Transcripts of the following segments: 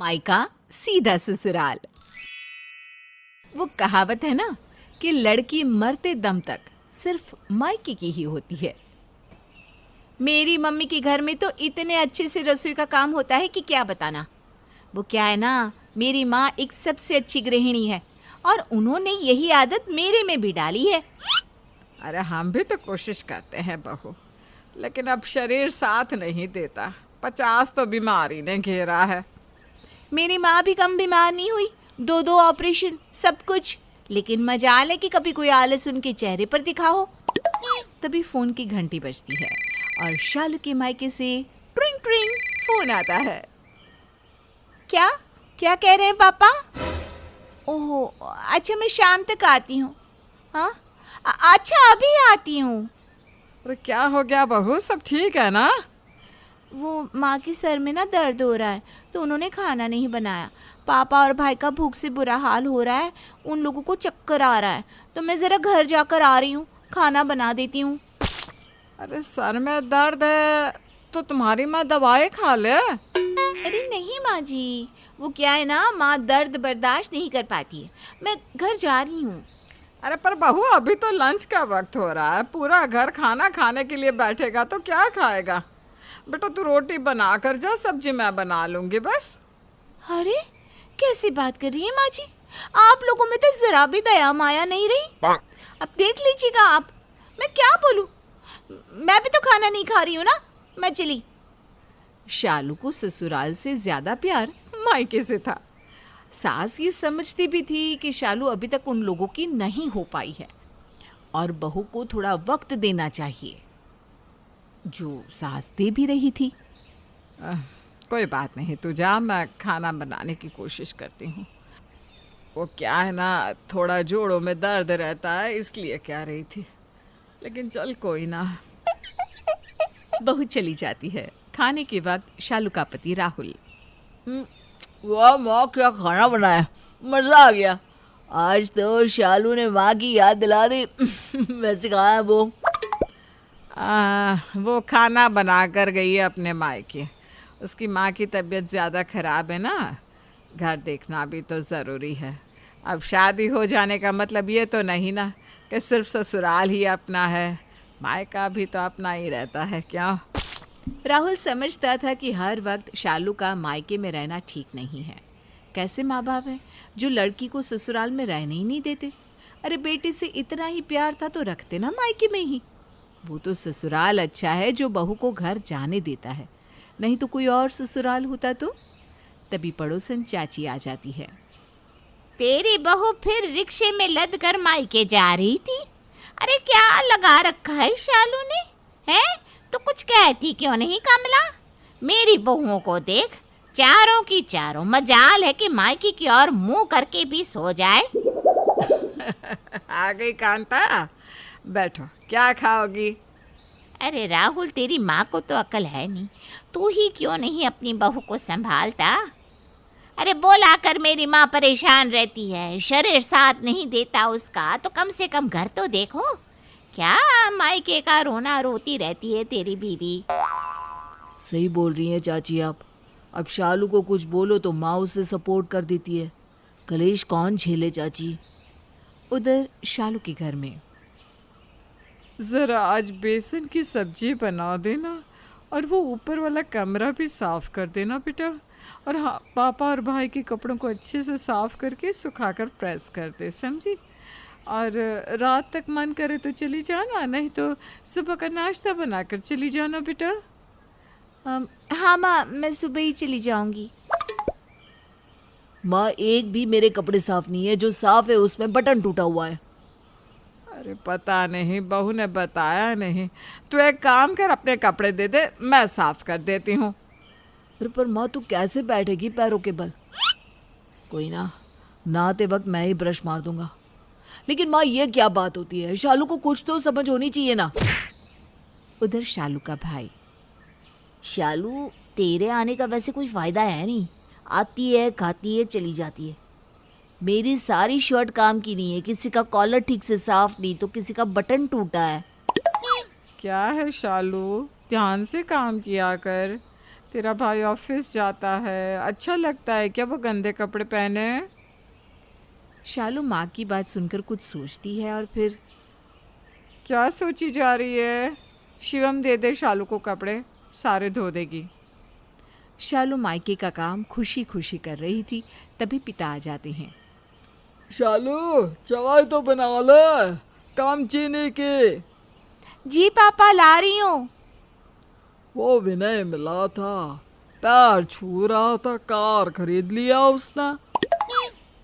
मायका सीधा ससुराल। वो कहावत है ना कि लड़की मरते दम तक सिर्फ मायके की ही होती है। मेरी मम्मी के घर में तो इतने अच्छे से रसोई का काम होता है कि क्या बताना। वो क्या है ना, मेरी माँ एक सबसे अच्छी गृहिणी है और उन्होंने यही आदत मेरे में भी डाली है। अरे हम भी तो कोशिश करते हैं बहू, लेकिन अब शरीर साथ नहीं देता। 50 तो बीमारी ने घेरा है। मेरी माँ भी कम बीमार नहीं हुई, 2 ऑपरेशन, सब कुछ। लेकिन मजाल है कि कभी कोई आलस उनके चेहरे पर दिखा हो। तभी फोन की घंटी बजती है और शालू के मायके से ट्रिंग ट्रिंग फोन आता है। क्या क्या कह रहे हैं पापा? ओह अच्छा, मैं शाम तक आती हूँ। हाँ अच्छा, अभी आती हूँ। अरे क्या हो गया बहू, सब ठीक है ना? वो माँ के सर में ना दर्द हो रहा है तो उन्होंने खाना नहीं बनाया। पापा और भाई का भूख से बुरा हाल हो रहा है, उन लोगों को चक्कर आ रहा है, तो मैं ज़रा घर जाकर आ रही हूँ, खाना बना देती हूँ। अरे सर में दर्द है तो तुम्हारी माँ दवाई खा ले। अरे नहीं माँ जी, वो क्या है ना, माँ दर्द बर्दाश्त नहीं कर पाती है। मैं घर जा रही हूँ। अरे पर बहू अभी तो लंच का वक्त हो रहा है, पूरा घर खाना खाने के लिए बैठेगा तो क्या खाएगा? बेटा तू रोटी बना कर जा, सब्जी मैं बना लूंगी बस। अरे कैसी बात कर रही है माँ जी, आप लोगों में तो जरा भी दया माया नहीं रही। अब देख लीजिएगा आप, मैं क्या बोलूं, मैं भी तो खाना नहीं खा रही हूँ ना, मैं चली। शालू को ससुराल से ज्यादा प्यार मायके से था। सास ये समझती भी थी कि शालू अभी तक उन लोगों की नहीं हो पाई है और बहू को थोड़ा वक्त देना चाहिए, जो सास दे भी रही थी। कोई बात नहीं, तू जा, मैं खाना बनाने की कोशिश करती हूँ। वो क्या है ना, थोड़ा जोड़ों में दर्द रहता है इसलिए कह रही थी, लेकिन चल कोई ना। बहू चली जाती है। खाने के वक्त शालू का पति राहुल, वाह माँ, क्या खाना बनाया, मज़ा आ गया। आज तो शालू ने माँ की याद दिला दी। वैसे कहाँ है वो? वो खाना बना कर गई है अपने मायके। उसकी माँ की तबीयत ज़्यादा ख़राब है ना, घर देखना भी तो ज़रूरी है। अब शादी हो जाने का मतलब ये तो नहीं ना कि सिर्फ ससुराल ही अपना है, मायका भी तो अपना ही रहता है क्या? राहुल समझता था कि हर वक्त शालू का मायके में रहना ठीक नहीं है। कैसे माँ बाप हैं जो लड़की को ससुराल में रहने ही नहीं देते। अरे बेटे से इतना ही प्यार था तो रखते ना मायके में ही। वो तो ससुराल अच्छा है जो बहू को घर जाने देता है, नहीं तो कोई और ससुराल होता तो। तभी पड़ोसन चाची आ जाती है। तेरी बहू फिर रिक्शे में लद कर मायके जा रही थी। अरे क्या लगा रखा है शालू ने, है? तो कुछ कहती क्यों नहीं कमला? मेरी बहुओं को देख, चारों की चारों मजाल है कि मायके की ओर मुंह करके भी सो जाए। आ गई कांता, बैठो, क्या खाओगी? अरे राहुल, तेरी माँ को तो अकल है नहीं, तू ही क्यों नहीं अपनी बहू को संभालता? अरे बोला कर, मेरी माँ परेशान रहती है, शरीर साथ नहीं देता उसका, तो कम से कम घर तो देखो। क्या मायके का रोना रोती रहती है तेरी बीवी। सही बोल रही हैं चाची आप। अब शालू को कुछ बोलो तो माँ उससे सपोर्ट कर देती है। कलेश कौन झेले चाची? उधर शालू के घर में, ज़रा आज बेसन की सब्जी बना देना और वो ऊपर वाला कमरा भी साफ़ कर देना बेटा। और हाँ, पापा और भाई के कपड़ों को अच्छे से साफ़ करके सुखाकर प्रेस कर दे, समझी? और रात तक मन करे तो चली जाना, नहीं तो सुबह का नाश्ता बनाकर चली जाना बेटा। हाँ माँ, मैं सुबह ही चली जाऊंगी। माँ, एक भी मेरे कपड़े साफ नहीं है, जो साफ है उसमें बटन टूटा हुआ है। अरे पता नहीं, बहू ने बताया नहीं। तू एक काम कर, अपने कपड़े दे दे, मैं साफ़ कर देती हूँ। अरे पर माँ, तू कैसे बैठेगी पैरों के बल? कोई ना, नहाते वक्त मैं ही ब्रश मार दूंगा। लेकिन माँ, ये क्या बात होती है? शालू को कुछ तो समझ होनी चाहिए ना। उधर शालू का भाई, शालू, तेरे आने का वैसे कोई फायदा है नहीं। आती है, खाती है, चली जाती है। मेरी सारी शर्ट काम की नहीं है, किसी का कॉलर ठीक से साफ नहीं तो किसी का बटन टूटा है। क्या है शालू, ध्यान से काम किया कर। तेरा भाई ऑफिस जाता है, अच्छा लगता है क्या वो गंदे कपड़े पहने? शालू माँ की बात सुनकर कुछ सोचती है और फिर क्या सोची जा रही है? शिवम दे दे शालू को कपड़े, सारे धो देगी। शालू मायके का काम खुशी खुशी कर रही थी, तभी पिता आ जाते हैं। शालू चाय तो बना ले, काम चीनी की। जी पापा, ला रही हूँ। वो विनय मिला था, पैर छू रहा था, कार खरीद लिया उसने।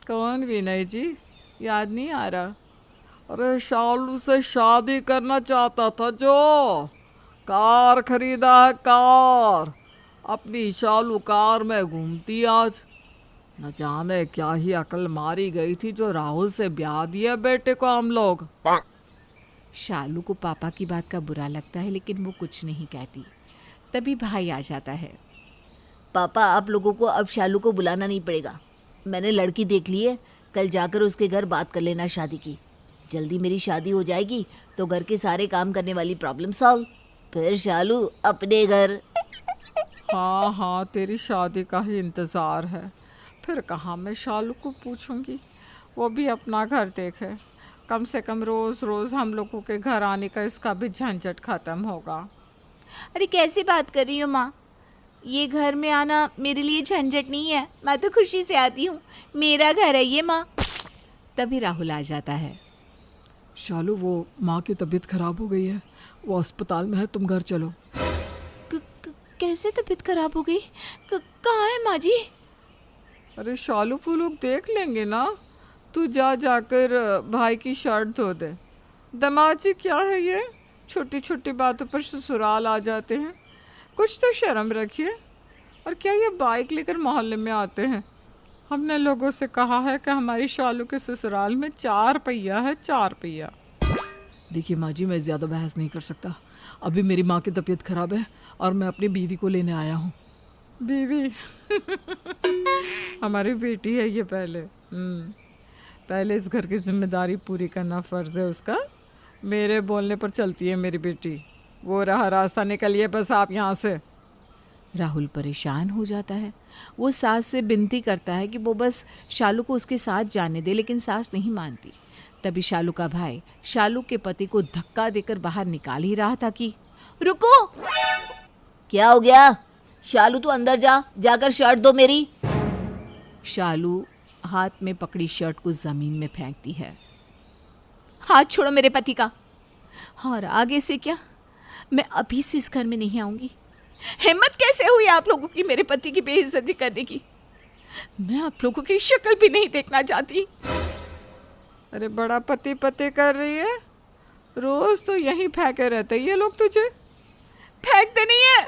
कौन विनय जी? याद नहीं आ रहा। अरे शालू से शादी करना चाहता था जो, कार खरीदा है कार। अपनी शालू कार में घूमती आज। न जाने क्या ही अकल मारी गई थी जो राहुल से ब्याह दिया बेटे को हम लोग। शालू को पापा की बात का बुरा लगता है, लेकिन वो कुछ नहीं कहती। तभी भाई आ जाता है। पापा, आप लोगों को अब शालू को बुलाना नहीं पड़ेगा। मैंने लड़की देख ली है, कल जाकर उसके घर बात कर लेना शादी की। जल्दी मेरी शादी हो जाएगी तो घर के सारे काम करने वाली प्रॉब्लम सॉल्व। फिर शालू अपने घर। हाँ हाँ, तेरी शादी का ही इंतज़ार है। फिर कहाँ मैं शालू को पूछूंगी, वो भी अपना घर देखे। कम से कम रोज़ रोज़ हम लोगों के घर आने का इसका भी झंझट ख़त्म होगा। अरे कैसी बात कर रही हो माँ? ये घर में आना मेरे लिए झंझट नहीं है, मैं तो खुशी से आती हूँ। मेरा घर है ये माँ। तभी राहुल आ जाता है। शालू वो माँ की तबीयत खराब हो गई है, वो अस्पताल में है, तुम घर चलो। कैसे तबीयत खराब हो गई? कहाँ है माँ जी? अरे शालू वो लोग देख लेंगे ना, तू जाकर भाई की शर्ट धो दे। दामाद जी क्या है ये, छोटी छोटी बातों पर ससुराल आ जाते हैं। कुछ तो शर्म रखिए। और क्या ये बाइक लेकर मोहल्ले में आते हैं? हमने लोगों से कहा है कि हमारी शालू के ससुराल में 4 पहिया है, 4 पहिया। देखिए माँ जी, मैं ज़्यादा बहस नहीं कर सकता। अभी मेरी माँ की तबीयत खराब है और मैं अपनी बीवी को लेने आया हूँ। बीवी? हमारी बेटी है ये पहले। पहले इस घर की जिम्मेदारी पूरी करना फ़र्ज़ है उसका। मेरे बोलने पर चलती है मेरी बेटी। वो रहा रास्ता, निकलिए बस आप यहाँ से। राहुल परेशान हो जाता है। वो सास से विनती करता है कि वो बस शालू को उसके साथ जाने दे, लेकिन सास नहीं मानती। तभी शालू का भाई शालू के पति को धक्का देकर बाहर निकाल ही रहा था कि रुको! क्या हो गया? शालू तू अंदर जा, जाकर शर्ट दो मेरी। शालू हाथ में पकड़ी शर्ट को जमीन में फेंकती है। हाथ छोड़ो मेरे पति का। और आगे से क्या, मैं अभी से इस घर में नहीं आऊंगी। हिम्मत कैसे हुई आप लोगों की मेरे पति की बेइज्जती करने की? मैं आप लोगों की शक्ल भी नहीं देखना चाहती। अरे बड़ा पति पति कर रही है, रोज तो यहीं फेंके रहते ये लोग तुझे। फेंकते नहीं है,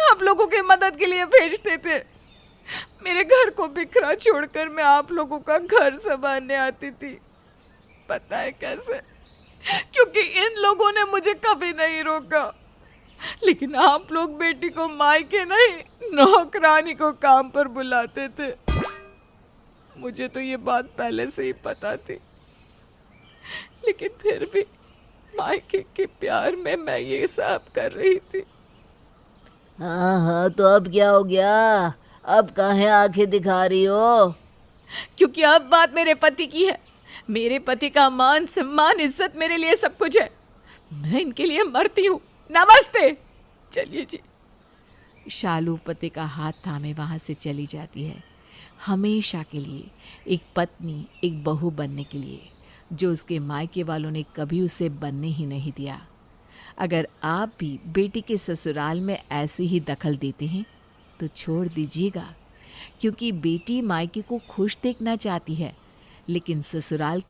आप लोगों की मदद के लिए भेजते थे। मेरे घर को बिखरा छोड़कर मैं आप लोगों का घर संभालने आती थी। पता है कैसे? क्योंकि इन लोगों ने मुझे कभी नहीं रोका। लेकिन आप लोग बेटी को मायके नहीं, नौकरानी को काम पर बुलाते थे। मुझे तो ये बात पहले से ही पता थी, लेकिन फिर भी मायके के प्यार में मैं ये सब कर रही थी। हाँ हाँ, तो अब क्या हो गया? अब काहे आंखें दिखा रही हो? क्योंकि अब बात मेरे पति की है। मेरे पति का मान सम्मान इज्जत मेरे लिए सब कुछ है। मैं इनके लिए मरती हूँ। नमस्ते। चलिए जी। शालू पति का हाथ थामे वहां से चली जाती है, हमेशा के लिए एक पत्नी, एक बहू बनने के लिए, जो उसके मायके वालों ने कभी उसे बनने ही नहीं दिया। अगर आप भी बेटी के ससुराल में ऐसे ही दखल देते हैं तो छोड़ दीजिएगा, क्योंकि बेटी मायके को खुश देखना चाहती है, लेकिन ससुराल